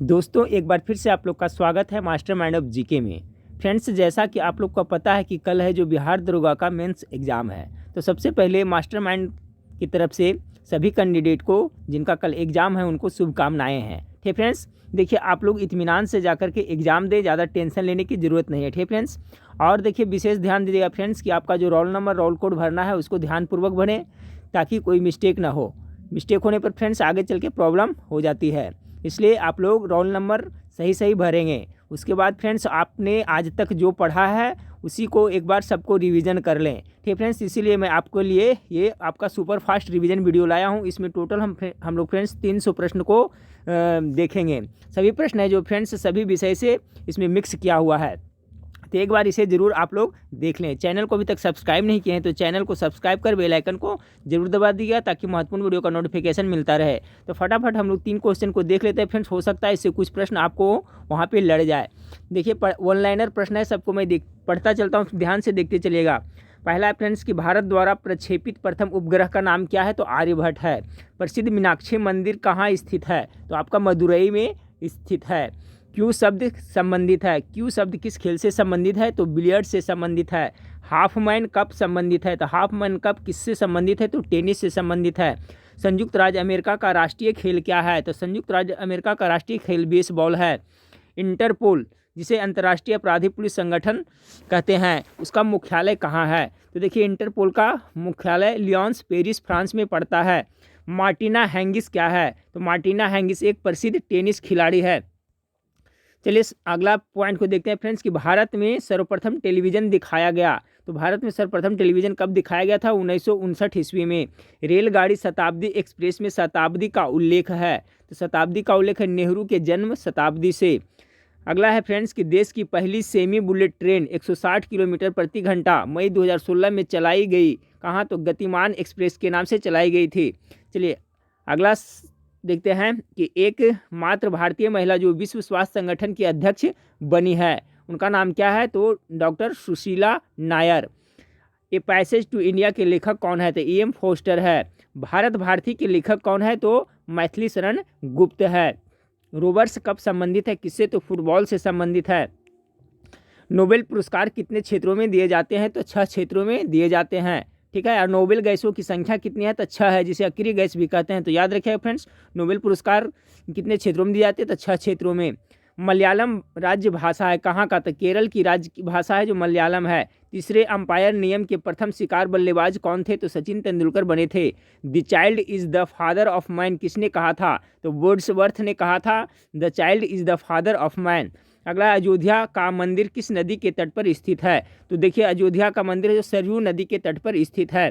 दोस्तों एक बार फिर से आप लोग का स्वागत है मास्टरमाइंड ऑफ जीके में। फ्रेंड्स, जैसा कि आप लोग को पता है कि कल है जो बिहार दरोगा का मेंस एग्ज़ाम है, तो सबसे पहले मास्टरमाइंड की तरफ से सभी कैंडिडेट को जिनका कल एग्ज़ाम है उनको शुभकामनाएं हैं। ठीक फ्रेंड्स, देखिए आप लोग इत्मीनान से जाकर के एग्ज़ाम दें, ज़्यादा टेंशन लेने की ज़रूरत नहीं है। ठीक फ्रेंड्स, और देखिए विशेष ध्यान दीजिएगा फ्रेंड्स कि आपका जो रोल नंबर रोल कोड भरना है उसको ध्यानपूर्वक भरें ताकि कोई मिस्टेक ना हो। मिस्टेक होने पर फ्रेंड्स आगे चल के प्रॉब्लम हो जाती है, इसलिए आप लोग रोल नंबर सही भरेंगे। उसके बाद फ्रेंड्स आपने आज तक जो पढ़ा है उसी को एक बार सबको रिवीजन कर लें। ठीक फ्रेंड्स, इसीलिए मैं आपके लिए ये आपका सुपर फास्ट रिवीजन वीडियो लाया हूँ। इसमें टोटल हम लोग फ्रेंड्स 300 प्रश्न को देखेंगे। सभी प्रश्न है जो फ्रेंड्स सभी विषय से इसमें मिक्स किया हुआ है, तो एक बार इसे ज़रूर आप लोग देख लें। चैनल को अभी तक सब्सक्राइब नहीं किए हैं तो चैनल को सब्सक्राइब कर बेल आइकन को जरूर दबा दीजिएगा ताकि महत्वपूर्ण वीडियो का नोटिफिकेशन मिलता रहे। तो फटाफट हम लोग 3 क्वेश्चन को देख लेते हैं फ्रेंड्स। हो सकता है इससे कुछ प्रश्न आपको वहाँ पे लड़ जाए। देखिए वन लाइनर प्रश्न है, सबको मैं पढ़ता चलता हूँ, ध्यान से देखते चलिएगा। पहला फ्रेंड्स कि भारत द्वारा प्रक्षेपित प्रथम उपग्रह का नाम क्या है, तो आर्यभट्ट है। प्रसिद्ध मीनाक्षी मंदिर कहाँ स्थित है, तो आपका मदुरई में स्थित है। क्यू शब्द संबंधित है, क्यू शब्द किस खेल से संबंधित है, तो बिलियर्ड से संबंधित है। हाफमैन कप संबंधित है, तो हाफमैन कप किससे संबंधित है, तो टेनिस से संबंधित है। संयुक्त राज्य अमेरिका का राष्ट्रीय खेल क्या है, तो संयुक्त राज्य अमेरिका का राष्ट्रीय खेल बेसबॉल है। इंटरपोल जिसे अंतर्राष्ट्रीय अपराधी पुलिस संगठन कहते हैं उसका मुख्यालय कहाँ है, तो देखिए इंटरपोल का मुख्यालय लियोन्स पेरिस फ्रांस में पड़ता है। मार्टिना हैंगिस क्या है, तो मार्टिना हैंगिस एक प्रसिद्ध टेनिस खिलाड़ी है। चलिए अगला पॉइंट को देखते हैं फ्रेंड्स कि भारत में सर्वप्रथम टेलीविज़न दिखाया गया, तो भारत में सर्वप्रथम टेलीविज़न कब दिखाया गया था, 1959 ईस्वी में। रेलगाड़ी शताब्दी एक्सप्रेस में शताब्दी का उल्लेख है, तो शताब्दी का उल्लेख है नेहरू के जन्म शताब्दी से। अगला है फ्रेंड्स कि देश की पहली सेमी बुलेट ट्रेन 160 किलोमीटर प्रति घंटा मई 2016 में चलाई गई कहाँ, तो गतिमान एक्सप्रेस के नाम से चलाई गई थी। चलिए अगला देखते हैं कि एक मात्र भारतीय महिला जो विश्व स्वास्थ्य संगठन की अध्यक्ष बनी है उनका नाम क्या है, तो doctor Sushila Nayar. A passage to India के लेखक कौन है, तो एम फोस्टर है। भारत भारती के लेखक कौन है, तो मैथिली शरण गुप्त है। रोवर्स कब संबंधित है किससे, तो फुटबॉल से संबंधित है। नोबेल पुरस्कार कितने क्षेत्रों में दिए जाते हैं, तो 6 क्षेत्रों में दिए जाते हैं। ठीक है, और नोबेल गैसों की संख्या कितनी है, तो 6 है, जिसे अक्रिय गैस भी कहते हैं। तो याद रखिएगा फ्रेंड्स, नोबेल पुरस्कार कितने क्षेत्रों में दिए जाते हैं, तो 6 क्षेत्रों में। मलयालम राज्य भाषा है कहाँ का, तो केरल की राज्य की भाषा है जो मलयालम है। तीसरे अंपायर नियम के प्रथम शिकार बल्लेबाज कौन थे, तो सचिन तेंदुलकर बने थे। The child is the father of man किसने कहा था, तो वर्ड्सवर्थ ने कहा था the child is the father of man. अगला अयोध्या का मंदिर किस नदी के तट पर स्थित है, तो देखिए अयोध्या का मंदिर जो सरयू नदी के तट पर स्थित है।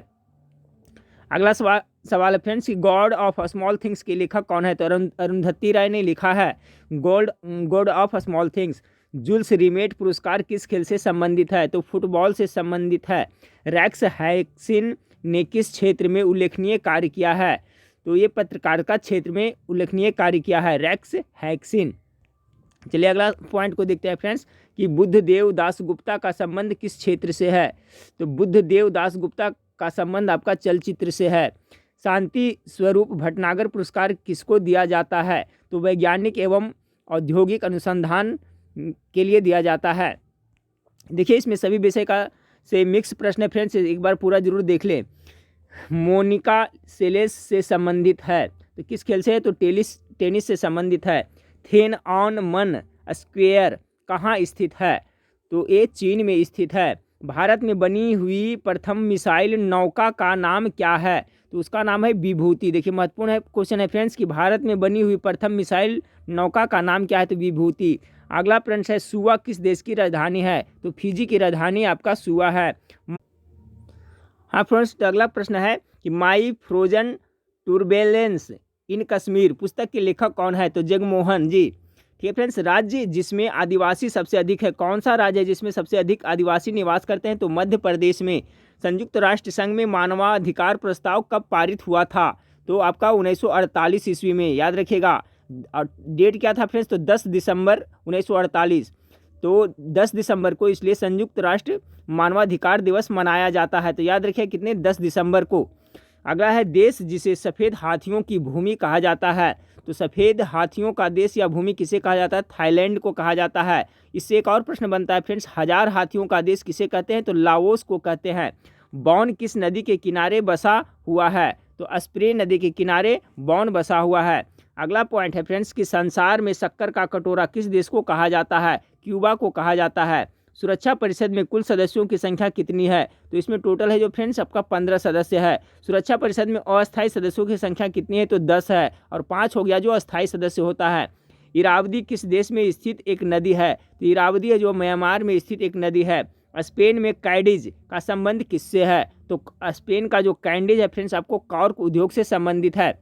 अगला सवाल है फ्रेंड्स कि गॉड ऑफ स्मॉल थिंग्स के लेखक कौन है, तो अरुंधति राय ने लिखा है God of small things. Joule's remit पुरस्कार किस खेल से संबंधित है, तो फुटबॉल से संबंधित है। रैक्स हैक्सिन ने किस क्षेत्र में उल्लेखनीय कार्य किया है, तो ये पत्रकारिता क्षेत्र में उल्लेखनीय कार्य किया है रैक्स हैक्सिन। चलिए अगला पॉइंट को देखते हैं फ्रेंड्स कि बुद्धदेव दास गुप्ता का संबंध किस क्षेत्र से है, तो बुद्धदेव दास गुप्ता का संबंध आपका चलचित्र से है। शांति स्वरूप भटनागर पुरस्कार किसको दिया जाता है, तो वैज्ञानिक एवं औद्योगिक अनुसंधान के लिए दिया जाता है। देखिए इसमें सभी विषय का से मिक्स प्रश्न है फ्रेंड्स, एक बार पूरा जरूर देख लें। मोनिका सेलेस से संबंधित है, तो किस खेल से है, तो टेनिस से संबंधित है। थेन ऑन मन स्क्वेयर कहाँ स्थित है, तो ये चीन में स्थित है। भारत में बनी हुई प्रथम मिसाइल नौका का नाम क्या है, तो उसका नाम है विभूति। देखिए महत्वपूर्ण है क्वेश्चन है फ्रेंड्स कि भारत में बनी हुई प्रथम मिसाइल नौका का नाम क्या है, तो विभूति। अगला प्रश्न है सुआ किस देश की राजधानी है, तो फिजी की राजधानी आपका सुआ है। हाँ फ्रेंड्स, अगला प्रश्न है कि माई फ्रोजन टूरबेलेंस इन कश्मीर पुस्तक के लेखक कौन है, तो जगमोहन जी। ठीक है फ्रेंड्स, राज्य जिसमें आदिवासी सबसे अधिक है, कौन सा राज्य है जिसमें सबसे अधिक आदिवासी निवास करते हैं, तो मध्य प्रदेश में। संयुक्त राष्ट्र संघ में मानवाधिकार प्रस्ताव कब पारित हुआ था, तो आपका 1948 ईस्वी में। याद रखिएगा डेट क्या था फ्रेंड्स, तो 10 दिसंबर 1948। तो 10 दिसंबर को इसलिए संयुक्त राष्ट्र मानवाधिकार दिवस मनाया जाता है, तो याद रखिए कितने 10 दिसंबर को। अगला है देश जिसे सफ़ेद हाथियों की भूमि कहा जाता है, तो सफ़ेद हाथियों का देश या भूमि किसे कहा जाता है? थाईलैंड को कहा जाता है। इससे एक और प्रश्न बनता है फ्रेंड्स, 1000 हाथियों का देश किसे कहते हैं? तो लाओस को कहते हैं। बॉन किस नदी के किनारे बसा हुआ है? तो स्प्रे नदी के किनारे बॉन बसा हुआ है। अगला पॉइंट है फ्रेंड्स कि संसार में शक्कर का कटोरा किस देश को कहा जाता है? क्यूबा को कहा जाता है। सुरक्षा परिषद में कुल सदस्यों की संख्या कितनी है? तो इसमें टोटल है जो फ्रेंड्स आपका 15 सदस्य है। सुरक्षा परिषद में अस्थायी सदस्यों की संख्या कितनी है? तो 10 है, और 5 हो गया जो अस्थायी सदस्य होता है। इरावदी किस देश में स्थित एक नदी है? तो इरावदी है जो म्यांमार में स्थित एक नदी है। स्पेन में कैडिज का संबंध किससे है? तो स्पेन का जो कैंडिज है फ्रेंड्स आपको कॉर्क उद्योग से संबंधित है।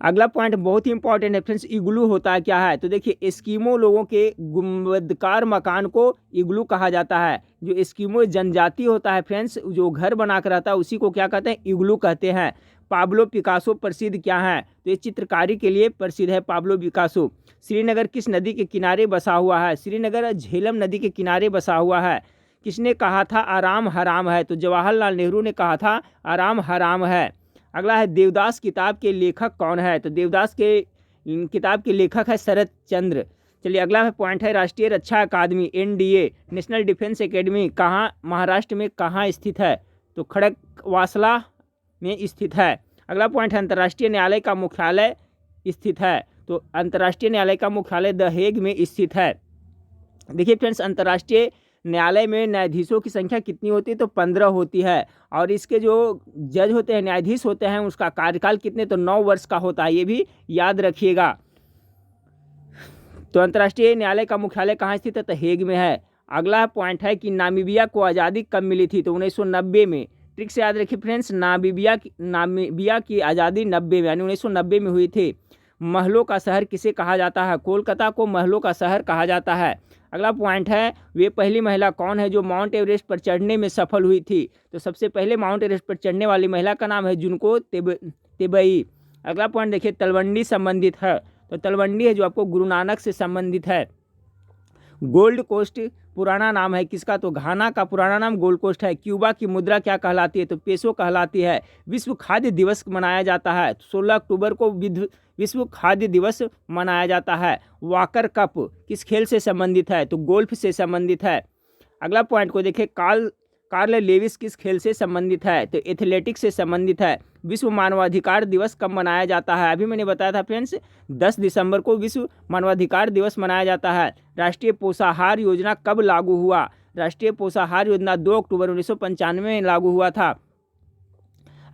अगला पॉइंट बहुत ही इंपॉर्टेंट है फ्रेंड्स, इग्लू होता है क्या है? तो देखिए एस्किमो लोगों के गुंबदकार मकान को इग्लू कहा जाता है। जो एस्किमो जनजाति होता है फ्रेंड्स, जो घर बना कर रहता है उसी को क्या कहते हैं? इग्लू कहते हैं। पाब्लो पिकासो प्रसिद्ध क्या है? तो ये चित्रकारी के लिए प्रसिद्ध है पाब्लो पिकासो। श्रीनगर किस नदी के किनारे बसा हुआ है? श्रीनगर झेलम नदी के किनारे बसा हुआ है। किसने कहा था आराम हराम है? तो जवाहरलाल नेहरू ने कहा था आराम हराम है। अगला है देवदास किताब के लेखक कौन है? तो देवदास के किताब के लेखक है शरद चंद्र। चलिए अगला पॉइंट है राष्ट्रीय रक्षा अकादमी NDA नेशनल डिफेंस एकेडमी कहाँ महाराष्ट्र में कहाँ स्थित है? तो खड़गवासला में स्थित है। अगला पॉइंट है अंतर्राष्ट्रीय न्यायालय का मुख्यालय स्थित है? तो अंतर्राष्ट्रीय न्यायालय का मुख्यालय द हेग में स्थित है। देखिए फ्रेंड्स अंतर्राष्ट्रीय न्यायालय में न्यायाधीशों की संख्या कितनी होती है? तो 15 होती है, और इसके जो जज होते हैं न्यायाधीश होते हैं उसका कार्यकाल कितने? तो 9 वर्ष का होता है, ये भी याद रखिएगा। तो अंतर्राष्ट्रीय न्यायालय का मुख्यालय कहाँ स्थित है? तो हेग में है। अगला पॉइंट है कि नामीबिया को आज़ादी कब मिली थी? तो 1990 में। ट्रिक से याद रखिए फ्रेंड्स, नामीबिया की आज़ादी 90 में यानी 1990 में हुई थी। महलों का शहर किसे कहा जाता है? कोलकाता को महलों का शहर कहा जाता है। अगला पॉइंट है वे पहली महिला कौन है जो माउंट एवरेस्ट पर चढ़ने में सफल हुई थी? तो सबसे पहले माउंट एवरेस्ट पर चढ़ने वाली महिला का नाम है जुनको तेबई। अगला पॉइंट देखिए तलवंडी संबंधित है। तो तलवंडी है जो आपको गुरु नानक से संबंधित है। गोल्ड कोस्ट पुराना नाम है किसका? तो घाना का पुराना नाम गोल्ड कोस्ट है। क्यूबा की मुद्रा क्या कहलाती है? तो पेसो कहलाती है। विश्व खाद्य दिवस मनाया जाता है। 16 अक्टूबर को विश्व खाद्य दिवस मनाया जाता है। वॉकर कप किस खेल से संबंधित है? तो गोल्फ से संबंधित है। अगला पॉइंट को देखिए कार्ल लेविस किस खेल से संबंधित है? तो एथलेटिक्स से संबंधित है। विश्व मानवाधिकार दिवस कब मनाया जाता है? अभी मैंने बताया था फ्रेंड्स 10 दिसंबर को विश्व मानवाधिकार दिवस मनाया जाता है। राष्ट्रीय पोषाहार योजना कब लागू हुआ? राष्ट्रीय पोषाहार योजना 2 अक्टूबर 1995 में लागू हुआ था।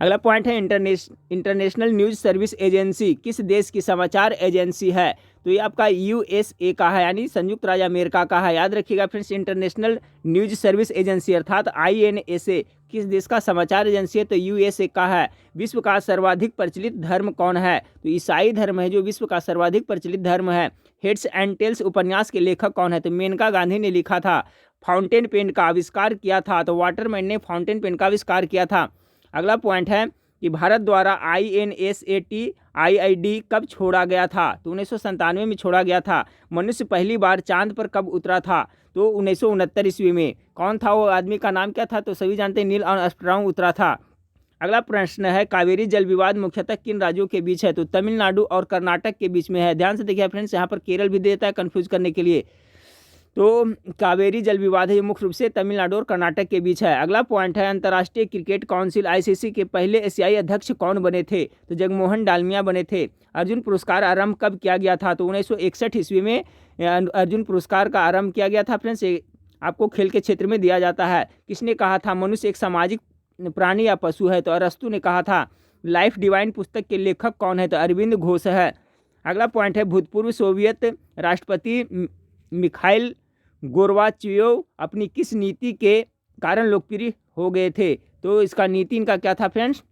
अगला पॉइंट है इंटरनेशनल न्यूज सर्विस एजेंसी किस देश की समाचार एजेंसी है? तो ये आपका USA का है यानी संयुक्त राज्य अमेरिका का है। याद रखिएगा friends international news service agency अर्थात INSA किस देश का समाचार एजेंसी है? तो USA का है। विश्व का सर्वाधिक प्रचलित धर्म कौन है? तो ईसाई धर्म है जो विश्व का सर्वाधिक प्रचलित धर्म है। हेड्स एंड टेल्स उपन्यास के लेखक कौन है? तो मेनका गांधी ने लिखा था। फाउंटेन पेन का आविष्कार किया था? तो वाटरमैन ने फाउंटेन पेन का आविष्कार किया था। अगला पॉइंट है कि भारत द्वारा INSAT कब छोड़ा गया था? तो 1997 में छोड़ा गया था। मनुष्य पहली बार चांद पर कब उतरा था? तो 1969 ईस्वी में। कौन था वो आदमी का नाम क्या था? तो सभी जानते हैं नील आर्मस्ट्रांग उतरा था। अगला प्रश्न है कावेरी जल विवाद मुख्यतः किन राज्यों के बीच है? तो तमिलनाडु और कर्नाटक के बीच में है। ध्यान से देखिए फ्रेंड्स यहाँ पर केरल भी देता है कन्फ्यूज करने के लिए। तो कावेरी जल विवाद है ये मुख्य रूप से तमिलनाडु और कर्नाटक के बीच है। अगला पॉइंट है अंतर्राष्ट्रीय क्रिकेट काउंसिल ICC के पहले एशियाई अध्यक्ष कौन बने थे? तो जगमोहन डालमिया बने थे। अर्जुन पुरस्कार आरंभ कब किया गया था? तो 1961 ईस्वी में अर्जुन पुरस्कार का आरंभ किया गया था। फ्रेंड्स आपको खेल के क्षेत्र में दिया जाता है। किसने कहा था मनुष्य एक सामाजिक प्राणी या पशु है? तो अरस्तु ने कहा था। लाइफ डिवाइन पुस्तक के लेखक कौन है? तो अरविंद घोष है। अगला पॉइंट है भूतपूर्व सोवियत राष्ट्रपति मिखाइल गोर्बाचेव अपनी किस नीति के कारण लोकप्रिय हो गए थे? तो इसका नीति इनका क्या था फ्रेंड्स?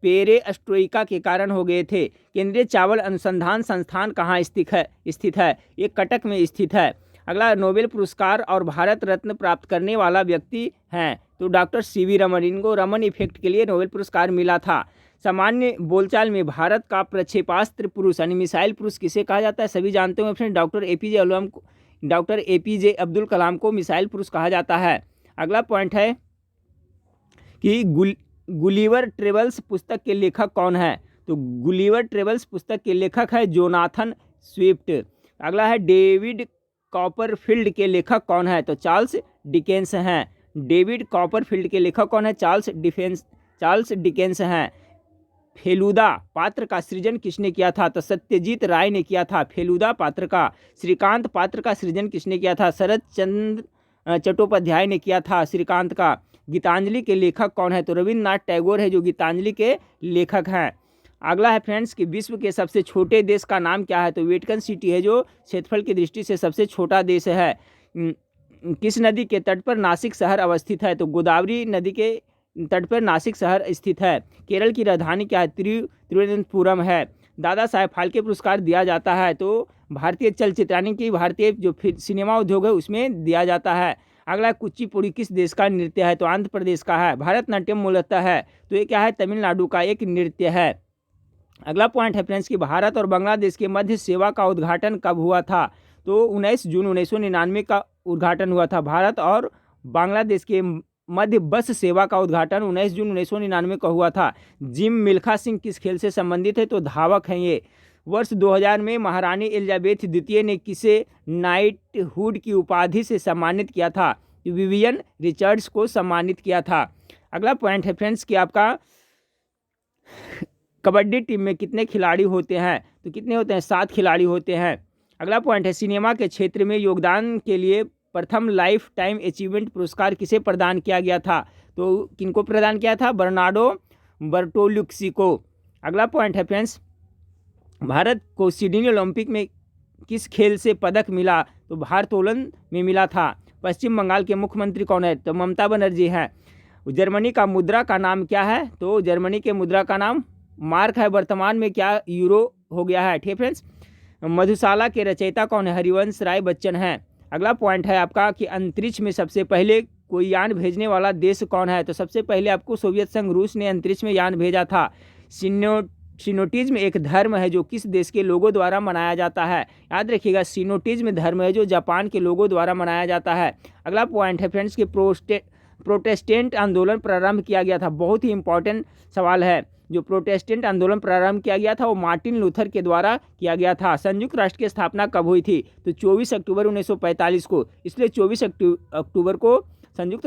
पेरेस्ट्रोइका के कारण हो गए थे। केंद्रीय चावल अनुसंधान संस्थान कहाँ स्थित है? ये कटक में स्थित है। अगला नोबेल पुरस्कार और भारत रत्न प्राप्त करने वाला व्यक्ति हैं? तो डॉक्टर CV रमन। इनको रमन इफेक्ट के लिए नोबेल पुरस्कार मिला था। सामान्य बोलचाल में भारत का प्रक्षेपास्त्र पुरुष यानी मिसाइल पुरुष किसे कहा जाता है? सभी जानते होंगे friend doctor APJ Abdul Kalam को मिसाइल पुरुष कहा जाता है। अगला पॉइंट है कि गुलिवर ट्रेवल्स पुस्तक के लेखक कौन है? तो गुलिवर ट्रेवल्स पुस्तक के लेखक है जोनाथन स्विफ्ट। अगला है डेविड कॉपरफील्ड के लेखक कौन है? तो चार्ल्स डिकेंस हैं। डेविड कॉपरफील्ड के लेखक कौन है? चार्ल्स डिकेंस हैं। फेलुदा पात्र का सृजन किसने किया था? तो सत्यजीत राय ने किया था फेलुदा पात्र का। श्रीकांत पात्र का सृजन किसने किया था? शरद चंद्र चट्टोपाध्याय ने किया था श्रीकांत का। गीतांजलि के लेखक कौन है? तो रविन्द्रनाथ टैगोर है जो गीतांजलि के लेखक हैं। अगला है फ्रेंड्स कि विश्व के सबसे छोटे देश का नाम क्या है? तो वेटिकन सिटी है जो क्षेत्रफल की दृष्टि से सबसे छोटा देश है। किस नदी के तट पर नासिक शहर अवस्थित है? तो गोदावरी नदी के तट पर नासिक शहर स्थित है। केरल की राजधानी क्या है? तिरुवनंतपुरम है। दादा साहेब फाल्के पुरस्कार दिया जाता है तो भारतीय चलचित्र यानी कि भारतीय जो सिनेमा उद्योग है उसमें दिया जाता है। अगला कुचिपुड़ी किस देश का नृत्य है? तो आंध्र प्रदेश का है। भारतनाट्यम मूलतः है तो ये क्या है? तमिलनाडु का एक नृत्य है। अगला पॉइंट है फ्रेंड्स कि भारत और बांग्लादेश के मध्य सेवा का उद्घाटन कब हुआ था? तो 19 जून 1999 का उद्घाटन हुआ था। भारत और बांग्लादेश के मध्य बस सेवा का उद्घाटन 19 जून 1999 का हुआ था। जिम मिल्खा सिंह किस खेल से संबंधित है? तो धावक हैं ये। वर्ष 2000 में महारानी एलिजाबेथ द्वितीय ने किसे नाइटहुड की उपाधि से सम्मानित किया था? विवियन रिचर्ड्स को सम्मानित किया था। अगला पॉइंट है फ्रेंड्स कि आपका कबड्डी टीम में कितने खिलाड़ी होते हैं? तो कितने होते हैं? 7 खिलाड़ी होते हैं। अगला पॉइंट है सिनेमा के क्षेत्र में योगदान के लिए प्रथम लाइफ टाइम अचीवमेंट पुरस्कार किसे प्रदान किया गया था? तो किनको प्रदान किया था? बर्नार्डो बर्टोलुस्की को। अगला पॉइंट है फ्रेंड्स भारत को सिडनी ओलंपिक में किस खेल से पदक मिला? तो भारोत्तोलन में मिला था। पश्चिम बंगाल के मुख्यमंत्री कौन है? तो ममता बनर्जी हैं। जर्मनी का मुद्रा का नाम क्या है? तो जर्मनी के मुद्रा का नाम मार्क है। वर्तमान में क्या यूरो हो गया है। ठीक फ्रेंड्स। मधुशाला के रचयिता कौन है? हरिवंश राय बच्चन हैं। अगला पॉइंट है आपका कि अंतरिक्ष में सबसे पहले कोई यान भेजने वाला देश कौन है? तो सबसे पहले आपको सोवियत संघ रूस ने अंतरिक्ष में यान भेजा था। सिनोटिज्म एक धर्म है जो किस देश के लोगों द्वारा मनाया जाता है? याद रखिएगा सिनोटिज्म धर्म है जो जापान के लोगों द्वारा मनाया जाता है। अगला पॉइंट है फ्रेंड्स कि प्रोटेस्टेंट आंदोलन प्रारंभ किया गया था। बहुत ही इंपॉर्टेंट सवाल है। जो प्रोटेस्टेंट आंदोलन प्रारंभ किया गया था वो मार्टिन लूथर के द्वारा किया गया था। संयुक्त राष्ट्र की स्थापना कब हुई थी? तो 24 अक्टूबर 1945 को। इसलिए 24 अक्टूबर को संयुक्त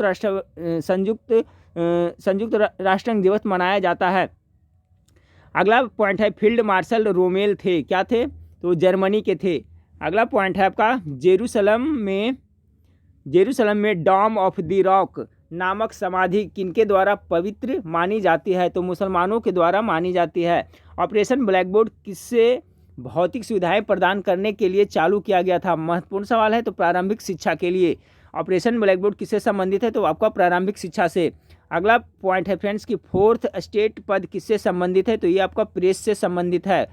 राष्ट्र दिवस मनाया जाता है। अगला पॉइंट है फील्ड मार्शल रोमेल थे क्या थे? तो जर्मनी के थे। अगला पॉइंट है आपका जेरूसलम में डॉम ऑफ द रॉक नामक समाधि किनके द्वारा पवित्र मानी जाती है? तो मुसलमानों के द्वारा मानी जाती है। ऑपरेशन ब्लैकबोर्ड किससे भौतिक सुविधाएं प्रदान करने के लिए चालू किया गया था? महत्वपूर्ण सवाल है। तो प्रारंभिक शिक्षा के लिए। ऑपरेशन ब्लैकबोर्ड किससे संबंधित है? तो आपका प्रारंभिक शिक्षा से। अगला पॉइंट है फ्रेंड्स कि फोर्थ स्टेट पद किससे संबंधित है? तो ये आपका प्रेस से संबंधित है।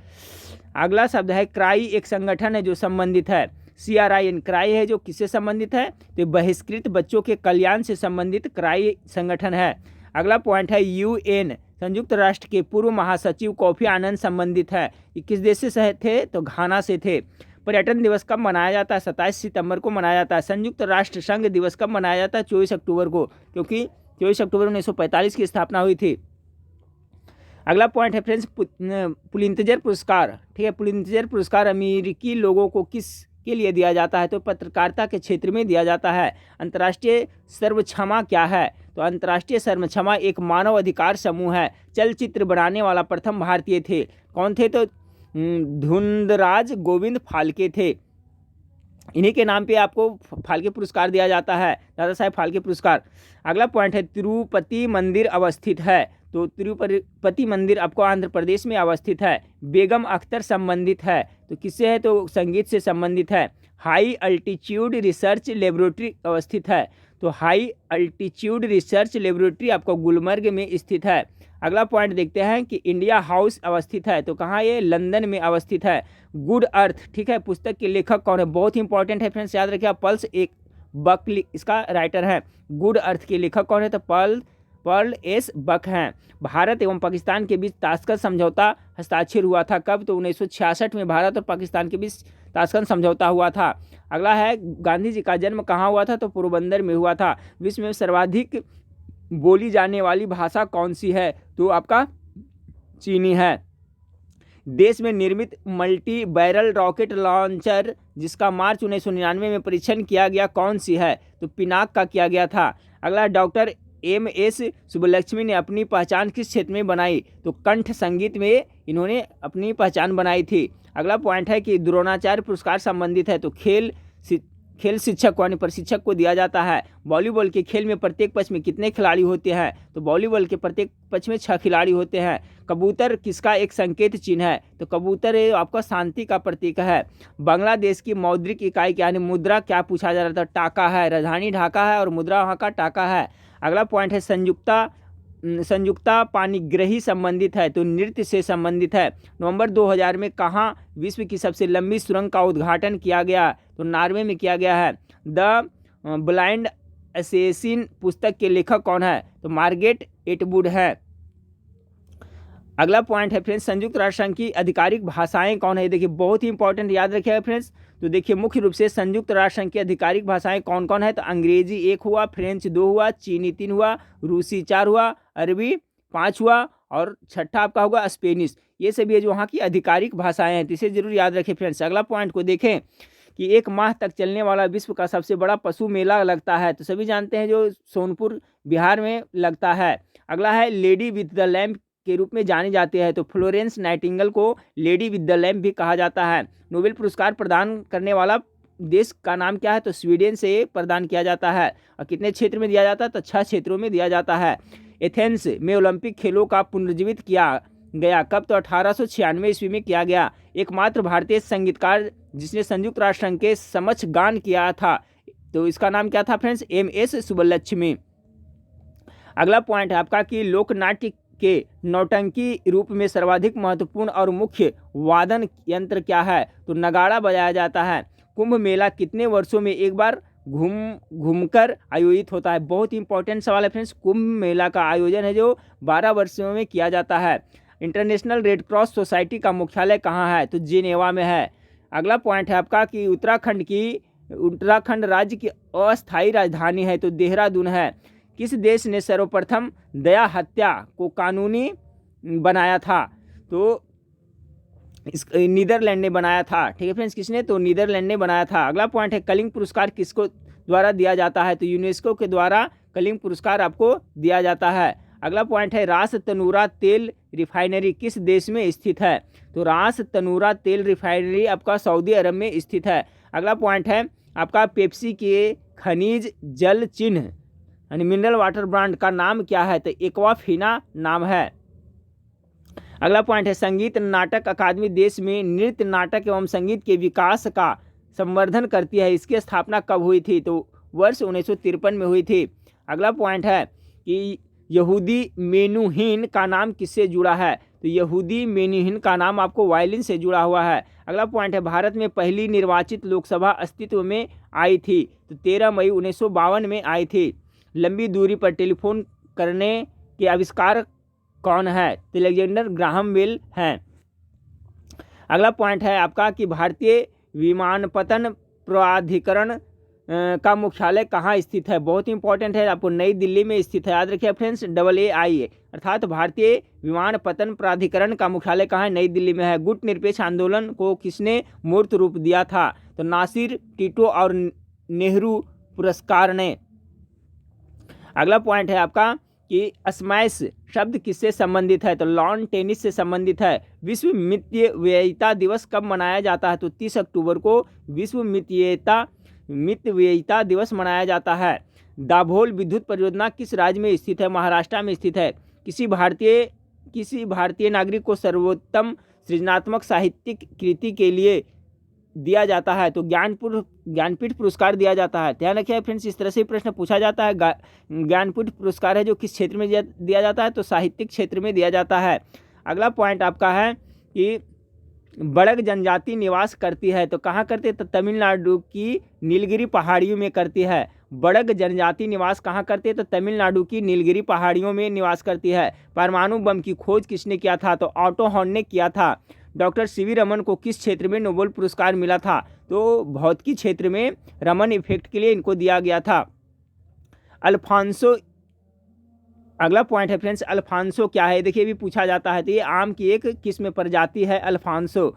अगला शब्द है क्राई एक संगठन है जो संबंधित है। CRIN क्राई है जो किससे संबंधित है? तो बहिष्कृत बच्चों के कल्याण से संबंधित क्राई संगठन है। अगला पॉइंट है UN संयुक्त राष्ट्र के पूर्व महासचिव कोफी आनंद संबंधित है। ये किस देश से थे? तो घाना से थे। पर्यटन दिवस कब मनाया जाता है? 27 सितंबर को मनाया जाता है। संयुक्त राष्ट्र संघ दिवस कब मनाया जाता है? 24 अक्टूबर को, क्योंकि 24 अक्टूबर 1945 की स्थापना हुई थी। अगला पॉइंट है फ्रेंड्स पुलित्जर पुरस्कार। ठीक है, पुलित्जर पुरस्कार अमेरिकी लोगों को किस के लिए दिया जाता है? तो पत्रकारिता के क्षेत्र में दिया जाता है। अंतर्राष्ट्रीय सर्वक्षमा क्या है? तो अंतर्राष्ट्रीय सर्वक्षमा एक मानव अधिकार समूह है। चलचित्र बनाने वाला प्रथम भारतीय थे। कौन थे? तो धुंधराज गोविंद फाल्के थे। इन्हीं के नाम पे आपको फाल्के पुरस्कार दिया जाता है, दादा साहेब फाल्के पुरस्कार। अगला पॉइंट है तिरुपति मंदिर अवस्थित है। तो तिरुपति मंदिर आपको आंध्र प्रदेश में अवस्थित है। बेगम अख्तर संबंधित है तो किससे है? तो संगीत से संबंधित है। हाई अल्टीट्यूड रिसर्च लेबोरेटरी अवस्थित है। तो हाई अल्टीट्यूड रिसर्च लेबोरेटरी आपको गुलमर्ग में स्थित है। अगला पॉइंट देखते हैं कि इंडिया हाउस अवस्थित है। तो कहाँ? ये लंदन में अवस्थित है। गुड अर्थ, ठीक है, पुस्तक के लेखक कौन है? बहुत ही इंपॉर्टेंट है फ्रेंड्स, याद रखिए। पल्स एक बक इसका राइटर है। गुड अर्थ के लेखक कौन है? तो पर्ल एस बक हैं। भारत एवं पाकिस्तान के बीच ताशकंद समझौता हस्ताक्षर हुआ था कब? तो 1966 में भारत और पाकिस्तान के बीच ताशकंद समझौता हुआ था। अगला है गांधी जी का जन्म कहाँ हुआ था? तो पोरबंदर में हुआ था। विश्व में सर्वाधिक बोली जाने वाली भाषा कौन सी है? तो आपका चीनी है। देश में निर्मित मल्टी बैरल रॉकेट लॉन्चर जिसका मार्च 1999 में परीक्षण किया गया कौन सी है? तो पिनाक का किया गया था। अगला, डॉक्टर एम.एस. सुब्बलक्ष्मी ने अपनी पहचान किस क्षेत्र में बनाई? तो कंठ संगीत में इन्होंने अपनी पहचान बनाई थी। अगला पॉइंट है कि द्रोणाचार्य पुरस्कार संबंधित है, तो खेल शिक्षक यानी प्रशिक्षक को दिया जाता है। वॉलीबॉल के खेल में प्रत्येक पक्ष में कितने खिलाड़ी होते हैं? तो वॉलीबॉल के प्रत्येक पक्ष में 6 खिलाड़ी होते हैं। कबूतर किसका एक संकेत चिन्ह है? तो कबूतर आपका शांति का प्रतीक है। बांग्लादेश की मौद्रिक इकाई यानी मुद्रा क्या पूछा जा रहा था? टाका है। राजधानी ढाका है और मुद्रा वहाँ का टाका है। अगला पॉइंट है संयुक्ता पाणिग्रही संबंधित है, तो नृत्य से संबंधित है। नवंबर 2000 में कहाँ विश्व की सबसे लंबी सुरंग का उद्घाटन किया गया? तो नॉर्वे में किया गया है। द ब्लाइंड असैसिन पुस्तक के लेखक कौन है? तो मार्गरेट एटवुड है। अगला पॉइंट है फ्रेंड्स, संयुक्त राष्ट्र संघ की आधिकारिक भाषाएं कौन है? देखिए बहुत ही इंपॉर्टेंट, याद रखिएगा फ्रेंड्स। तो देखिए मुख्य रूप से संयुक्त राष्ट्र संघ की आधिकारिक भाषाएं कौन कौन है? तो अंग्रेजी 1 हुआ, फ्रेंच 2 हुआ, चीनी 3 हुआ, रूसी 4 हुआ, अरबी 5 हुआ और छठा आपका होगा स्पेनिश। ये सभी जो वहाँ की आधिकारिक भाषाएं हैं, तो इसे जरूर याद रखें फ्रेंड्स। अगला पॉइंट को देखें कि 1 माह तक चलने वाला विश्व का सबसे बड़ा पशु मेला लगता है, तो सभी जानते हैं जो सोनपुर बिहार में लगता है। अगला है लेडी विद द लैम्प के रूप में जानी जाती है, तो फ्लोरेंस नाइटिंगेल को लेडी विद द लैम्प भी कहा जाता है। नोबेल पुरस्कार प्रदान करने वाला देश का नाम क्या है? तो स्वीडन से प्रदान किया जाता है। और कितने क्षेत्र में दिया जाता है? तो 6 क्षेत्रों में दिया जाता है। एथेंस में ओलंपिक खेलों का पुनर्जीवित किया गया कब? तो 1896 ईस्वी में किया गया। एकमात्र भारतीय संगीतकार जिसने संयुक्त राष्ट्र संघ के समक्ष गान किया था, तो इसका नाम क्या था फ्रेंड्स? एम.एस. सुब्बलक्ष्मी। अगला पॉइंट है आपका कि लोकनाट्य के नौटंकी रूप में सर्वाधिक महत्वपूर्ण और मुख्य वादन यंत्र क्या है? तो नगाड़ा बजाया जाता है। कुंभ मेला कितने वर्षों में एक बार घूमकर आयोजित होता है? बहुत ही इंपॉर्टेंट सवाल है फ्रेंड्स। कुंभ मेला का आयोजन है जो 12 वर्षों में किया जाता है। इंटरनेशनल रेड क्रॉस सोसाइटी का मुख्यालय कहाँ है? तो जिनेवा में है। अगला पॉइंट है आपका कि उत्तराखंड राज्य की अस्थायी राजधानी है, तो देहरादून है। किस देश ने सर्वप्रथम दया हत्या को कानूनी बनाया था? तो नीदरलैंड ने बनाया था। ठीक है फ्रेंड्स, किसने? तो नीदरलैंड ने बनाया था। अगला पॉइंट है कलिंग पुरस्कार किसको द्वारा दिया जाता है? तो यूनेस्को के द्वारा कलिंग पुरस्कार आपको दिया जाता है। अगला पॉइंट है रास तनूरा तेल रिफाइनरी किस देश में स्थित है? तो रास तनूरा तेल रिफाइनरी आपका सऊदी अरब में स्थित है। अगला पॉइंट है आपका पेप्सी के खनिज जल चिन्ह यानी मिनरल वाटर ब्रांड का नाम क्या है? तो एक्वाफिना नाम है। अगला पॉइंट है संगीत नाटक अकादमी देश में नृत्य नाटक एवं संगीत के विकास का संवर्धन करती है, इसकी स्थापना कब हुई थी? तो वर्ष 1953 में हुई थी। अगला पॉइंट है कि यहूदी मेनुहिन का नाम किससे जुड़ा है? तो यहूदी मेनुहिन का नाम आपको वायलिन से जुड़ा हुआ है। अगला पॉइंट है भारत में पहली निर्वाचित लोकसभा अस्तित्व में आई थी, तो 13 मई 1952 में आई थी। लंबी दूरी पर टेलीफोन करने के आविष्कार कौन है? तो अलेक्जेंडर ग्राहम बेल हैं। अगला पॉइंट है आपका कि भारतीय विमानपत्तन प्राधिकरण का मुख्यालय कहाँ स्थित है? बहुत इंपॉर्टेंट है, आपको नई दिल्ली में स्थित है, याद रखिए फ्रेंड्स, AAIA अर्थात भारतीय विमानपत्तन प्राधिकरण का मुख्यालय कहाँ है? नई दिल्ली में है। गुट निरपेक्ष आंदोलन को किसने मूर्त रूप दिया था? तो नासिर टिटो और नेहरू पुरस्कार ने। अगला पॉइंट है आपका कि स्मैश शब्द किससे संबंधित है? तो लॉन टेनिस से संबंधित है। विश्व मितव्ययिता दिवस कब मनाया जाता है? तो 30 अक्टूबर को विश्व मितव्ययिता दिवस मनाया जाता है। दाभोल विद्युत परियोजना किस राज्य में स्थित है? महाराष्ट्र में स्थित है। किसी भारतीय नागरिक को सर्वोत्तम सृजनात्मक साहित्यिक कृति के लिए दिया जाता है? तो ज्ञानपीठ पुरस्कार दिया जाता है। ध्यान रखिए फ्रेंड्स, इस तरह से प्रश्न पूछा जाता है। ज्ञानपीठ पुरस्कार है जो किस क्षेत्र में दिया जाता है? तो साहित्यिक क्षेत्र में दिया जाता है। अगला पॉइंट आपका है कि बड़ग जनजाति निवास करती है, तो कहाँ करती है? तो तमिलनाडु की नीलगिरी पहाड़ियों में करती है। बड़ग जनजाति निवास कहाँ करती है? तो तमिलनाडु की नीलगिरी पहाड़ियों में निवास करती है। परमाणु बम की खोज किसने किया था? तो ऑटो हॉर्न ने किया था। डॉक्टर सीवी रमन को किस क्षेत्र में नोबेल पुरस्कार मिला था? तो भौतिकी क्षेत्र में रमन इफेक्ट के लिए इनको दिया गया था। अल्फांसो अगला पॉइंट है फ्रेंड्स, अल्फांसो क्या है? देखिए भी पूछा जाता है। तो ये आम की एक किस्म प्रजाति है अल्फांसो।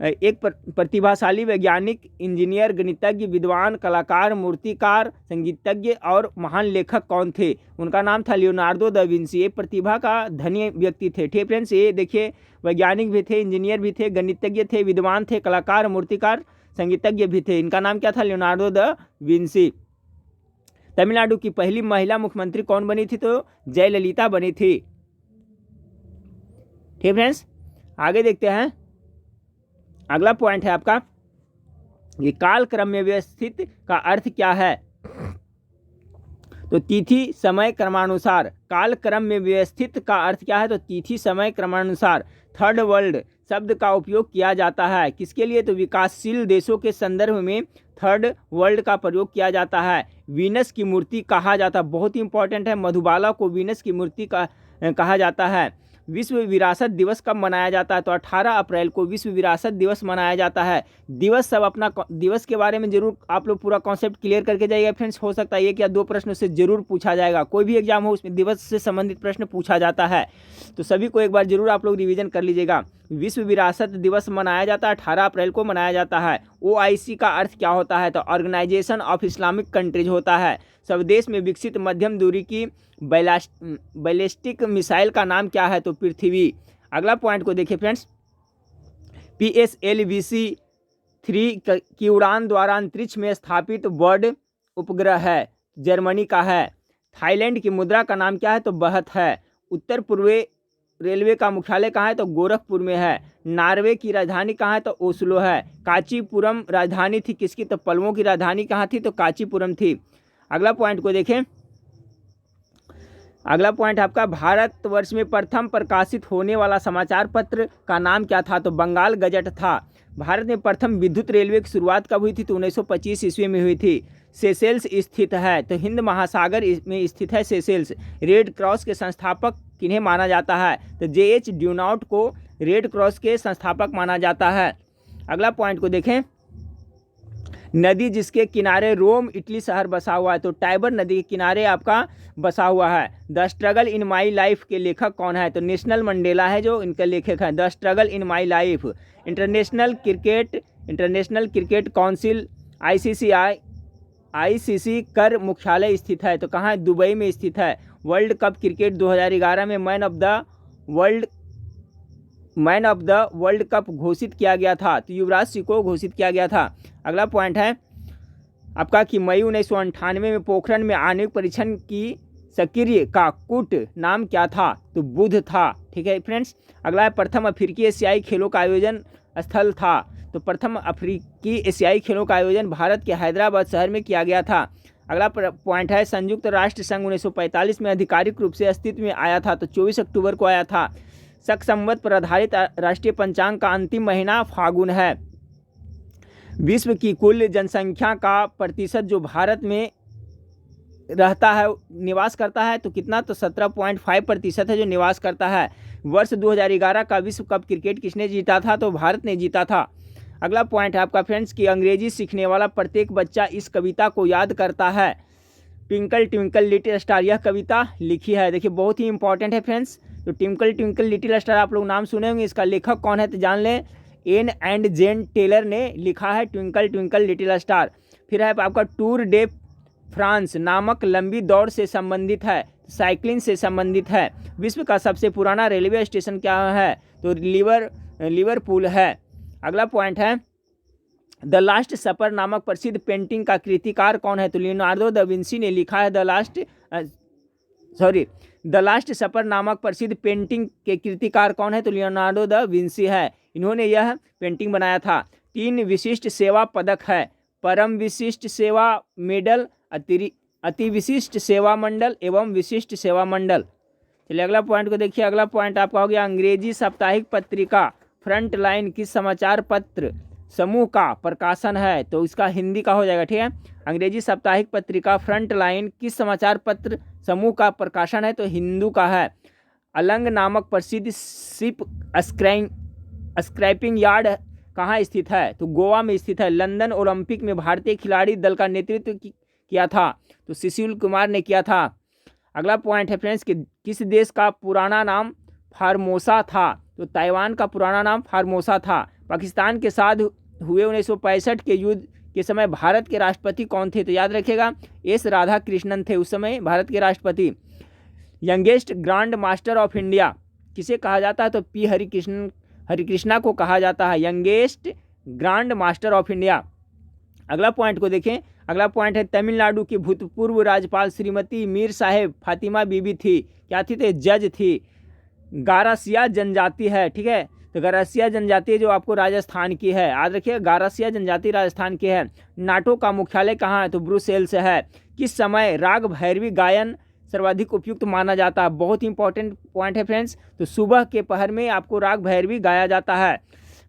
एक प्रतिभाशाली वैज्ञानिक, इंजीनियर, गणितज्ञ, विद्वान, कलाकार, मूर्तिकार, संगीतज्ञ और महान लेखक कौन थे? उनका नाम था लियोनार्डो दा विंसी। ये प्रतिभा का धनी व्यक्ति थे। ठीक फ्रेंड्स, ये देखिए वैज्ञानिक भी थे, इंजीनियर भी थे, गणितज्ञ थे, विद्वान थे, कलाकार, मूर्तिकार, संगीतज्ञ भी थे। इनका नाम क्या था? Leonardo da Vinci. तमिलनाडु की पहली महिला मुख्यमंत्री कौन बनी थी? तो जयललिता बनी थी। ठीक फ्रेंड्स, आगे देखते हैं। अगला पॉइंट है आपका, ये काल क्रम में व्यवस्थित का अर्थ क्या है? तो तिथि समय क्रमानुसार। काल क्रम में व्यवस्थित का अर्थ क्या है? तो तिथि समय क्रमानुसार। थर्ड वर्ल्ड शब्द का उपयोग किया जाता है किसके लिए? तो विकासशील देशों के संदर्भ में थर्ड वर्ल्ड का प्रयोग किया जाता है। वीनस की मूर्ति कहा जाता है, बहुत ही इंपॉर्टेंट है, मधुबाला को वीनस की मूर्ति कहा जाता है। विश्व विरासत दिवस कब मनाया जाता है? तो 18 अप्रैल को विश्व विरासत दिवस मनाया जाता है। दिवस सब अपना दिवस के बारे में जरूर आप लोग पूरा कॉन्सेप्ट क्लियर करके जाइएगा फ्रेंड्स। हो सकता है एक या दो प्रश्न से जरूर पूछा जाएगा, कोई भी एग्जाम हो उसमें दिवस से संबंधित प्रश्न पूछा जाता है। तो सभी को एक बार जरूर आप लोग रिविजन कर लीजिएगा। विश्व विरासत दिवस मनाया जाता है, 18 अप्रैल को मनाया जाता है। OIC का अर्थ क्या होता है? तो ऑर्गेनाइजेशन ऑफ इस्लामिक कंट्रीज होता है। स्वदेश में विकसित मध्यम दूरी की बैलिस्टिक मिसाइल का नाम क्या है? तो पृथ्वी। अगला पॉइंट को देखिए फ्रेंड्स, PSLV-3 की उड़ान द्वारा अंतरिक्ष में स्थापित बर्ड उपग्रह है, जर्मनी का है। थाईलैंड की मुद्रा का नाम क्या है? तो बहत है। उत्तर पूर्वी रेलवे का मुख्यालय कहाँ है? तो गोरखपुर में है। नॉर्वे की राजधानी कहाँ है? तो ओस्लो है। कांचीपुरम राजधानी थी किसकी? तो पल्लवों की राजधानी कहाँ थी? तो कांचीपुरम थी। अगला पॉइंट को देखें। अगला पॉइंट आपका, भारतवर्ष में प्रथम प्रकाशित होने वाला समाचार पत्र का नाम क्या था? तो बंगाल गजट था। भारत में प्रथम विद्युत रेलवे की शुरुआत कब हुई थी? तो 1925 ईस्वी में हुई थी। सेशेल्स स्थित है, तो हिंद महासागर में स्थित है सेशेल्स। रेड क्रॉस के संस्थापक किन्हें माना जाता है? तो JH ड्यूनाउट को रेड क्रॉस के संस्थापक माना जाता है। अगला पॉइंट को देखें, नदी जिसके किनारे रोम इटली शहर बसा हुआ है? तो टाइबर नदी के किनारे आपका बसा हुआ है। The struggle in my life के लेखक कौन है? तो नेशनल मंडेला है जो इनका लेखक है। The struggle in my life. International cricket council ICC कर मुख्यालय स्थित है, तो कहाँ है? दुबई में स्थित है। वर्ल्ड कप क्रिकेट 2011 में man of the world cup घोषित किया गया था, तो युवराज सिंह को घोषित किया गया था। अगला पॉइंट है आपका कि मई 1998 में पोखरण में आणविक परीक्षण की सक्रिय का कूट नाम क्या था? तो बुध था। ठीक है फ्रेंड्स, अगला है प्रथम अफ्रीकी एशियाई खेलों का आयोजन स्थल था। तो प्रथम अफ्रीकी एशियाई खेलों का आयोजन भारत के हैदराबाद शहर में किया गया था। अगला पॉइंट है संयुक्त राष्ट्र संघ 1945 में आधिकारिक रूप से अस्तित्व में आया था, तो 24 अक्टूबर को आया था। शक संवत पर आधारित राष्ट्रीय पंचांग का अंतिम महीना फागुन है। विश्व की कुल जनसंख्या का प्रतिशत जो भारत में रहता है निवास करता है तो कितना? तो 17.5% है जो निवास करता है। वर्ष 2011 का विश्व कप क्रिकेट किसने जीता था? तो भारत ने जीता था। अगला पॉइंट है आपका फ्रेंड्स कि अंग्रेजी सीखने वाला प्रत्येक बच्चा इस कविता को याद करता है। ट्विंकल ट्विंकल लिटिल स्टार, यह कविता लिखी है। देखिए बहुत ही इंपॉर्टेंट है फ्रेंड्स। तो ट्विंकल ट्विंकल लिटिल स्टार आप लोग नाम सुने होंगे, इसका लेखक कौन है? तो जान लें, एन एंड जेन टेलर ने लिखा है ट्विंकल ट्विंकल लिटिल स्टार। फिर है आपका टूर डे फ्रांस नामक लंबी दौड़ से संबंधित है, साइकिलिंग से संबंधित है। विश्व का सबसे पुराना रेलवे स्टेशन क्या है? तो लिवरपूल है। अगला पॉइंट है द लास्ट सपर नामक प्रसिद्ध पेंटिंग का कृतिकार कौन है? तो लियोनार्डो दा विंसी ने लिखा है द लास्ट सपर नामक प्रसिद्ध पेंटिंग के कृतिकार कौन है? तो लियोनार्डो दा विंसी है। इन्होंने यह पेंटिंग बनाया था। 3 विशिष्ट सेवा पदक है, परम विशिष्ट सेवा मेडल, अति विशिष्ट सेवा मंडल एवं विशिष्ट सेवा मंडल। चलिए अगला पॉइंट को देखिए। अगला पॉइंट आपका हो गया अंग्रेजी साप्ताहिक पत्रिका फ्रंट लाइन किस समाचार पत्र समूह का प्रकाशन है? तो इसका हिंदी का हो जाएगा। ठीक है, अंग्रेजी साप्ताहिक पत्रिका फ्रंट लाइन किस समाचार पत्र समूह का प्रकाशन है? तो हिंदू का है। अलंग नामक प्रसिद्ध शिप स्क्रैपिंग यार्ड कहाँ स्थित है? तो गोवा में स्थित है। लंदन ओलंपिक में भारतीय खिलाड़ी दल का नेतृत्व किया था, तो सुशील कुमार ने किया था। अगला पॉइंट है फ्रेंड्स कि किस देश का पुराना नाम फार्मोसा था? तो ताइवान का पुराना नाम फार्मोसा था। पाकिस्तान के साथ हुए 1965 के युद्ध के समय भारत के राष्ट्रपति कौन थे? तो याद रखिएगा एस राधा कृष्णन थे उस समय भारत के राष्ट्रपति। Youngest grand master of India किसे कहा जाता है? तो पी हरिकृष्णा को कहा जाता है youngest grand master of India. अगला पॉइंट को देखें। अगला पॉइंट है तमिलनाडु की भूतपूर्व राज्यपाल श्रीमती मीर साहेब फातिमा बीबी थी। क्या थी? तो जज थी। गारासिया जनजाति है, ठीक है। तो गारासिया जनजाति जो आपको राजस्थान की है, याद रखिए गारासिया जनजाति राजस्थान की है। नाटो का मुख्यालय कहाँ है? तो ब्रुसेल्स है। किस समय राग भैरवी गायन सर्वाधिक उपयुक्त माना जाता है? बहुत ही इंपॉर्टेंट पॉइंट है फ्रेंड्स। तो सुबह के पहर में आपको राग भैरवी गाया जाता है।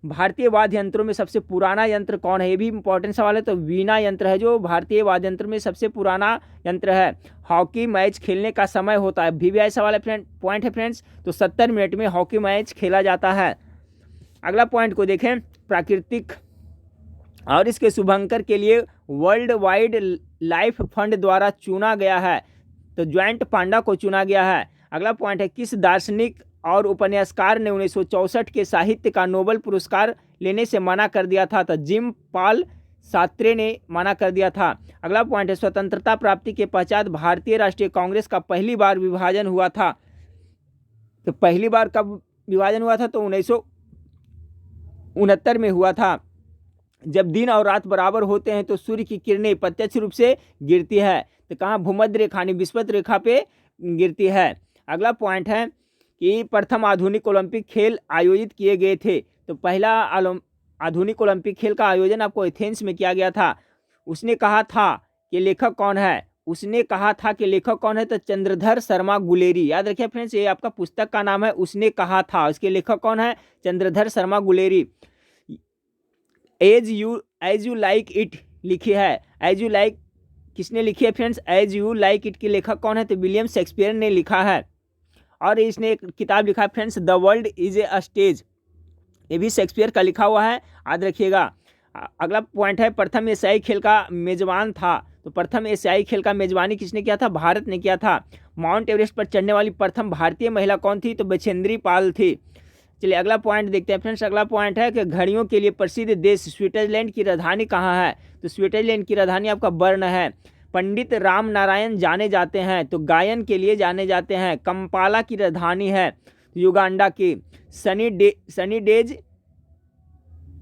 भारतीय वाद्य यंत्रों में सबसे पुराना यंत्र कौन है? ये भी इंपॉर्टेंट सवाल है। तो वीणा यंत्र है जो भारतीय वाद्य यंत्र में सबसे पुराना यंत्र है। हॉकी मैच खेलने का समय होता है, VVI सवाल है फ्रेंड, पॉइंट है फ्रेंड्स। तो 70 मिनट में हॉकी मैच खेला जाता है। अगला पॉइंट को देखें। प्राकृतिक और इसके शुभंकर के लिए वर्ल्ड वाइड लाइफ फंड द्वारा चुना गया है। तो ज्वाइंट पांडा को चुना गया है। अगला पॉइंट है किस दार्शनिक और उपन्यासकार ने 1964 के साहित्य का नोबेल पुरस्कार लेने से मना कर दिया था? तो जिम पॉल सार्त्रे ने मना कर दिया था। अगला पॉइंट है स्वतंत्रता प्राप्ति के पश्चात भारतीय राष्ट्रीय कांग्रेस का पहली बार विभाजन हुआ था। तो पहली बार कब विभाजन हुआ था? तो 1969 में हुआ था। जब दिन और रात बराबर होते हैं तो सूर्य की किरणें प्रत्यक्ष रूप से गिरती है। तो कहाँ? भूमध्य रेखा यानी विषुवत रेखा पे गिरती है। अगला पॉइंट है कि प्रथम आधुनिक ओलंपिक खेल आयोजित किए गए थे। तो पहला आधुनिक ओलंपिक खेल का आयोजन आपको एथेंस में किया गया था। उसने कहा था कि लेखक कौन है? उसने कहा था कि लेखक कौन है? तो चंद्रधर शर्मा गुलेरी। याद रखिए फ्रेंड्स, ये आपका पुस्तक का नाम है उसने कहा था। उसके लेखक कौन है? Chandradhar Sharma Guleri. As you like it लिखी है। एज यू लाइक किसने लिखी है friends? As you like it के लेखक कौन है? तो विलियम शेक्सपियर ने लिखा है। और इसने एक किताब लिखा है friends, the world is a stage. ये भी शेक्सपियर का लिखा हुआ है, याद रखिएगा। अगला पॉइंट है प्रथम एशियाई खेल का मेजबान था। तो प्रथम एशियाई खेल का मेजबानी किसने किया था? भारत ने किया था। माउंट एवरेस्ट पर चढ़ने वाली प्रथम भारतीय महिला कौन थी? तो बछेंद्री पाल थी। चलिए अगला पॉइंट देखते हैं फ्रेंड्स। अगला पॉइंट है कि घड़ियों के लिए प्रसिद्ध देश स्विट्जरलैंड की राजधानी कहाँ है? तो स्विट्जरलैंड की राजधानी आपका बर्न है। पंडित राम नारायण जाने जाते हैं तो गायन के लिए जाने जाते हैं। कंपाला की राजधानी है युगांडा की। सनी डेज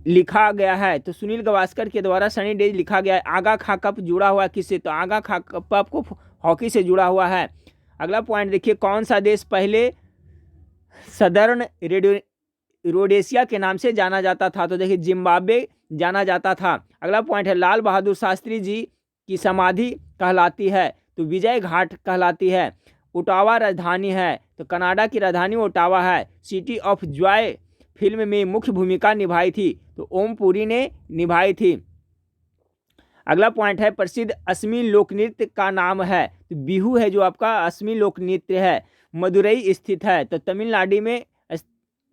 लिखा गया है। तो सुनील गावस्कर के द्वारा सनी डेज लिखा गया है। आगा खा कप जुड़ा हुआ किससे? तो आगा खा कप आपको हॉकी से जुड़ा हुआ है। अगला पॉइंट देखिए, कौन सा देश पहले सदर्न रोडेशिया के नाम से जाना जाता था? तो देखिए जिम्बाब्वे जाना जाता था। अगला पॉइंट है लाल बहादुर शास्त्री जी की समाधि कहलाती है? तो विजय घाट कहलाती है। ओटावा राजधानी है। तो कनाडा की राजधानी ओटावा है। सिटी ऑफ जॉय फिल्म में मुख्य भूमिका निभाई थी? तो ओम पुरी ने निभाई थी। अगला पॉइंट है प्रसिद्ध असमी लोक नृत्य का नाम है? तो बिहू है जो आपका असमी लोक नृत्य है। मदुरई स्थित है। तो तमिलनाडु में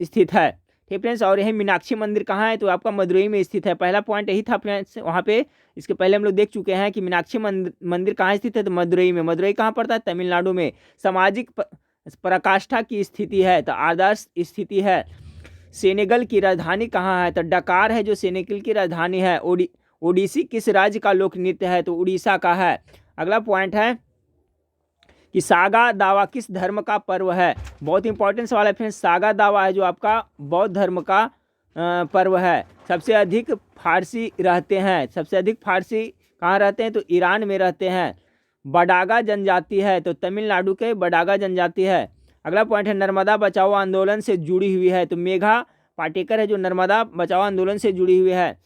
स्थित है, ठीक फ्रेंड्स। और यही मीनाक्षी मंदिर कहाँ है? तो आपका मदुरई में स्थित है। पहला पॉइंट यही था फ्रेंड्स वहाँ पे। इसके पहले हम लोग देख चुके हैं कि मीनाक्षी मंदिर कहाँ स्थित है? तो मदुरई में। मदुरई कहाँ पड़ता है? तमिलनाडु में। सामाजिक पराकाष्ठा की स्थिति है? तो आदर्श स्थिति है। सेनेगल की राजधानी कहाँ है? तो डकार है जो सेनेगल की राजधानी है। ओडिसी किस राज्य का लोक नृत्य है? तो उड़ीसा का है। अगला पॉइंट है कि सागा दावा किस धर्म का पर्व है? बहुत इंपॉर्टेंट सवाल है फ्रेंड्स। सागा दावा है जो आपका बौद्ध धर्म का पर्व है। सबसे अधिक फारसी रहते हैं। सबसे अधिक फारसी कहाँ रहते हैं? तो ईरान में रहते हैं। बडागा जनजाति है? तो तमिलनाडु के बडागा जनजाति है। अगला पॉइंट है नर्मदा बचाओ आंदोलन से जुड़ी हुई है? तो मेघा पाटेकर है जो नर्मदा बचाओ आंदोलन से जुड़ी हुई है।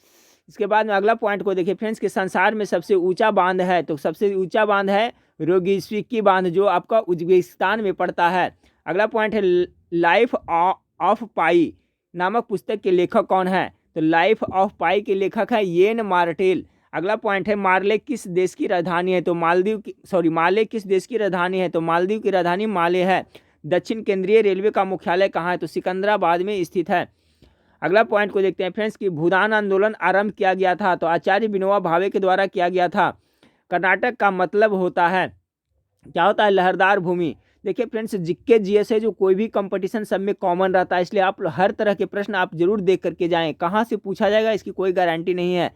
इसके बाद में अगला पॉइंट को देखिए फ्रेंड्स कि संसार में सबसे ऊंचा बांध है? तो सबसे ऊंचा बांध है रोगिस्विकी बांध जो आपका उज्बेकिस्तान में पड़ता है। अगला पॉइंट है लाइफ ऑफ पाई नामक पुस्तक के लेखक कौन है? तो लाइफ ऑफ पाई के लेखक है येन मार्टेल। अगला पॉइंट है माले किस देश की राजधानी है? तो माले किस देश की राजधानी है? तो मालदीव की राजधानी माले है। दक्षिण केंद्रीय रेलवे का मुख्यालय कहाँ है? तो सिकंदराबाद में स्थित है। अगला पॉइंट को देखते हैं फ्रेंड्स कि भूदान आंदोलन आरंभ किया गया था? तो आचार्य विनोबा भावे के द्वारा किया गया था। कर्नाटक का मतलब होता है? क्या होता है, लहरदार भूमि। देखिए फ्रेंड्स, जीके जीएस है जो कोई भी कंपटीशन सब में कॉमन रहता है, इसलिए आप हर तरह के प्रश्न आप जरूर देख करके जाएं, कहाँ से पूछा जाएगा इसकी कोई गारंटी नहीं है।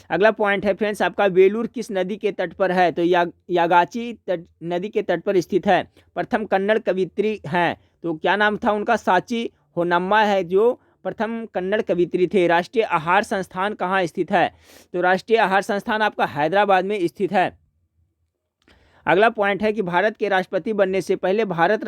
अगला पॉइंट है फ्रेंड्स आपका, वेलूर किस नदी के तट पर है, तो यागाची नदी के तट पर स्थित है। प्रथम कन्नड़ कवित्री हैं, तो क्या नाम था उनका, साची होनम्मा है जो प्रथम कन्नड़ कवित्री थे। राष्ट्रीय आहार संस्थान कहाँ स्थित है, तो राष्ट्रीय आहार संस्थान आपका हैदराबाद में स्थित है। अगला पॉइंट है कि भारत के राष्ट्रपति बनने से पहले भारत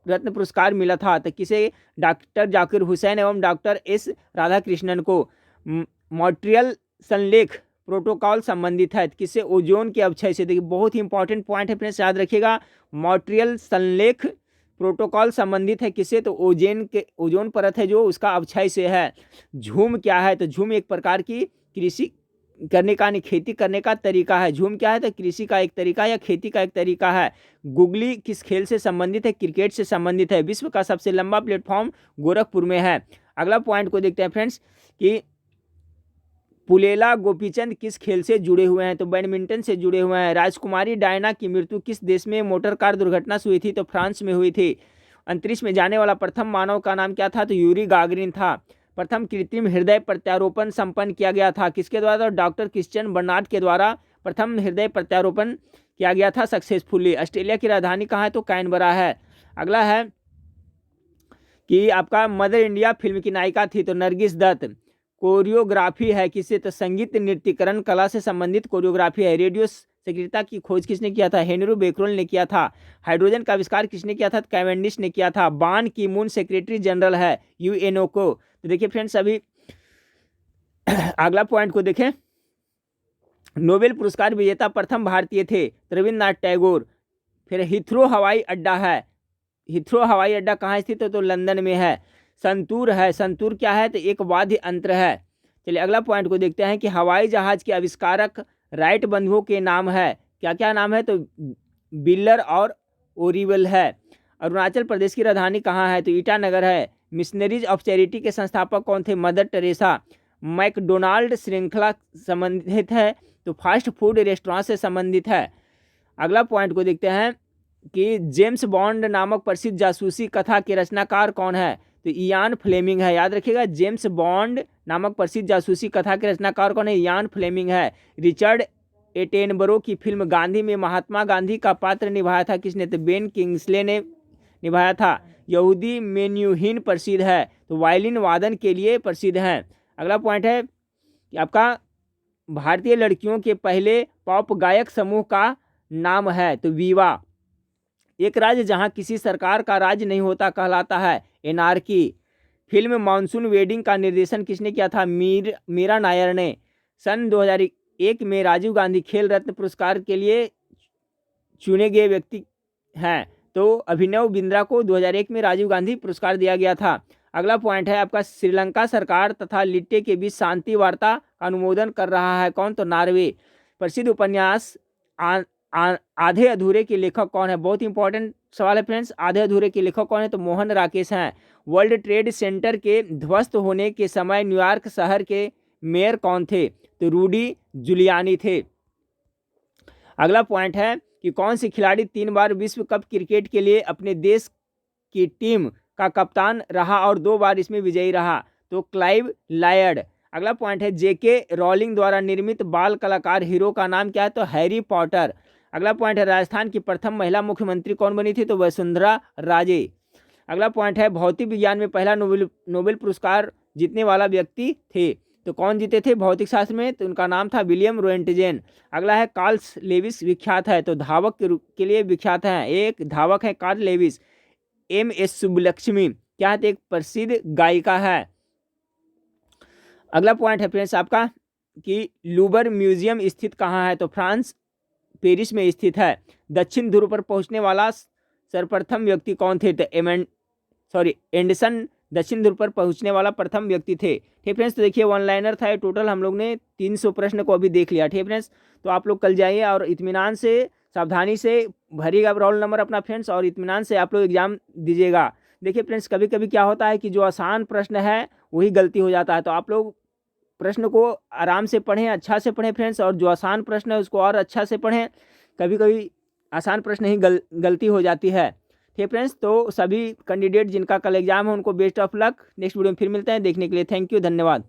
रत्न पुरस्कार मिला था, तो किसे, डॉक्टर जाकिर हुसैन एवं डॉक्टर एस राधाकृष्णन को। मॉन्ट्रियल संलेख प्रोटोकॉल संबंधित है किससे, ओजोन के अवक्षय से। देखिए बहुत ही इंपॉर्टेंट पॉइंट है फ्रेंड्स, याद रखिएगा। मॉन्ट्रियल संलेख प्रोटोकॉल संबंधित है किससे, तो ओजोन परत है जो उसका अवक्षय से है। झूम क्या है, तो झूम एक प्रकार की कृषि करने का नहीं, खेती करने का तरीका है। झूम क्या है, तो कृषि का एक तरीका या खेती का एक तरीका है। गुगली किस खेल से संबंधित है, क्रिकेट से संबंधित है। विश्व का सबसे लंबा प्लेटफॉर्म गोरखपुर में है। अगला पॉइंट को देखते हैं फ्रेंड्स कि पुलेला गोपीचंद किस खेल से जुड़े हुए हैं, तो बैडमिंटन से जुड़े हुए हैं। राजकुमारी डायना की मृत्यु किस देश में मोटर कार दुर्घटना से हुई थी, तो फ्रांस में हुई थी। अंतरिक्ष में जाने वाला प्रथम मानव का नाम क्या था, तो यूरी गागरिन था। प्रथम कृत्रिम हृदय प्रत्यारोपण संपन्न किया गया था किसके द्वारा, तो डॉक्टर क्रिश्चियन बर्नार्ड के द्वारा प्रथम हृदय प्रत्यारोपण किया गया था सक्सेसफुली। ऑस्ट्रेलिया की राजधानी कहाँ है, तो कैनबरा है। अगला है कि आपका मदर इंडिया फिल्म की नायिका थी, तो नरगिस दत्त। कोरियोग्राफी है किससे, तो संगीत नृत्यकरण कला से संबंधित कोरियोग्राफी है। रेडियो सक्रियता की खोज किसने किया था, हेनरी बेकरोल ने किया था। हाइड्रोजन का आविष्कार किसने किया था, कैवेंडिश ने किया था। बान की मून सेक्रेटरी जनरल है यूएनओ को। तो देखिए फ्रेंड्स अभी अगला पॉइंट को देखें, नोबेल पुरस्कार विजेता प्रथम भारतीय थे रविन्द्रनाथ टैगोर। फिर हिथ्रो हवाई अड्डा है, हिथ्रो हवाई अड्डा कहाँ स्थित है, तो लंदन में है। संतूर है, संतूर क्या है, तो एक वाद्य यंत्र है। चलिए अगला पॉइंट को देखते हैं कि हवाई जहाज के आविष्कारक राइट बंधुओं के नाम है, क्या क्या नाम है, तो बिल्लर और ओरिवल है। अरुणाचल प्रदेश की राजधानी कहाँ है, तो ईटानगर है। मिशनरीज ऑफ चैरिटी के संस्थापक कौन थे, मदर टेरेसा। मैकडोनाल्ड श्रृंखला संबंधित है, तो फास्ट फूड रेस्टोरेंट से संबंधित है। अगला पॉइंट को देखते हैं कि जेम्स बॉन्ड नामक प्रसिद्ध जासूसी कथा के रचनाकार कौन है, तो इयान फ्लेमिंग है। याद रखिएगा, जेम्स बॉन्ड नामक प्रसिद्ध जासूसी कथा के रचनाकार कौन है, इयान फ्लेमिंग है। रिचर्ड एटेनबरो की फिल्म गांधी में महात्मा गांधी का पात्र निभाया था किसने, तो बेन किंग्सले ने निभाया था। यहूदी मेन्यूहिन प्रसिद्ध है, तो वायलिन वादन के लिए प्रसिद्ध हैं। अगला पॉइंट है कि आपका भारतीय लड़कियों के पहले पॉप गायक समूह का नाम है, तो वीवा। एक राज्य जहां किसी सरकार का राज्य नहीं होता कहलाता है एनार्की। फिल्म मानसून वेडिंग का निर्देशन किसने किया था, मीरा नायर ने। सन 2001 में राजीव गांधी खेल रत्न पुरस्कार के लिए चुने गए व्यक्ति हैं, तो अभिनव बिंद्रा को 2001 में राजीव गांधी पुरस्कार दिया गया था। अगला पॉइंट है आपका, श्रीलंका सरकार तथा लिट्टे के बीच शांति वार्ता का अनुमोदन कर रहा है कौन, तो नॉर्वे। प्रसिद्ध उपन्यास आधे अधूरे के लेखक कौन है, बहुत इंपॉर्टेंट सवाल है फ्रेंड्स। आधे अधूरे के लेखक कौन है, तो मोहन राकेश हैं। वर्ल्ड ट्रेड सेंटर के ध्वस्त होने के समय न्यूयॉर्क शहर के मेयर कौन थे, तो रूडी जुलियानी थे। अगला पॉइंट है कि कौन सी खिलाड़ी 3 बार विश्व कप क्रिकेट के लिए अपने देश की टीम का कप्तान रहा और 2 बार इसमें विजयी रहा, तो क्लाइव लायर्ड। अगला पॉइंट है, जेके रॉलिंग द्वारा निर्मित बाल कलाकार हीरो का नाम क्या है, तो हैरी पॉटर। अगला पॉइंट है, राजस्थान की प्रथम महिला मुख्यमंत्री कौन बनी थी, तो वसुंधरा राजे। अगला पॉइंट है, भौतिक विज्ञान में पहला नोबेल पुरस्कार जीतने वाला व्यक्ति थे, तो कौन जीते थे भौतिक शास्त्र में, तो उनका नाम था विलियम रोएंटजेन। अगला है, कार्ल लेविस विख्यात है, तो धावक के लिए विख्यात है। एक धावक है कार्ल लेविस। एम.एस. सुब्बलक्ष्मी क्या है, तो एक प्रसिद्ध गायिका है। अगला पॉइंट है फ्रेंड्स आपका कि लूवर म्यूजियम स्थित कहाँ है, तो फ्रांस पेरिस में स्थित है। दक्षिण ध्रुव पर पहुंचने वाला सर्वप्रथम व्यक्ति कौन थे, तो एंडरसन दक्षिण ध्रुव पर पहुंचने वाला प्रथम व्यक्ति थे। ठीक फ्रेंड्स, तो देखिए वन लाइनर था टोटल, हम लोग ने 300 प्रश्न को अभी देख लिया। ठीक फ्रेंड्स, तो आप लोग कल जाइए और इत्मीनान से सावधानी से भरिएगा रोल नंबर अपना फ्रेंड्स, और इत्मीनान से आप लोग एग्जाम दीजिएगा। देखिए फ्रेंड्स, कभी कभी क्या होता है कि जो आसान प्रश्न है वही गलती हो जाता है, तो आप लोग प्रश्न को आराम से पढ़ें, अच्छा से पढ़ें फ्रेंड्स, और जो आसान प्रश्न है उसको और अच्छा से पढ़ें। कभी कभी आसान प्रश्न ही गलती हो जाती है। ठीक है फ्रेंड्स, तो सभी कैंडिडेट जिनका कल एग्जाम है उनको best of luck. Next video में फिर मिलते हैं, देखने के लिए थैंक यू, धन्यवाद।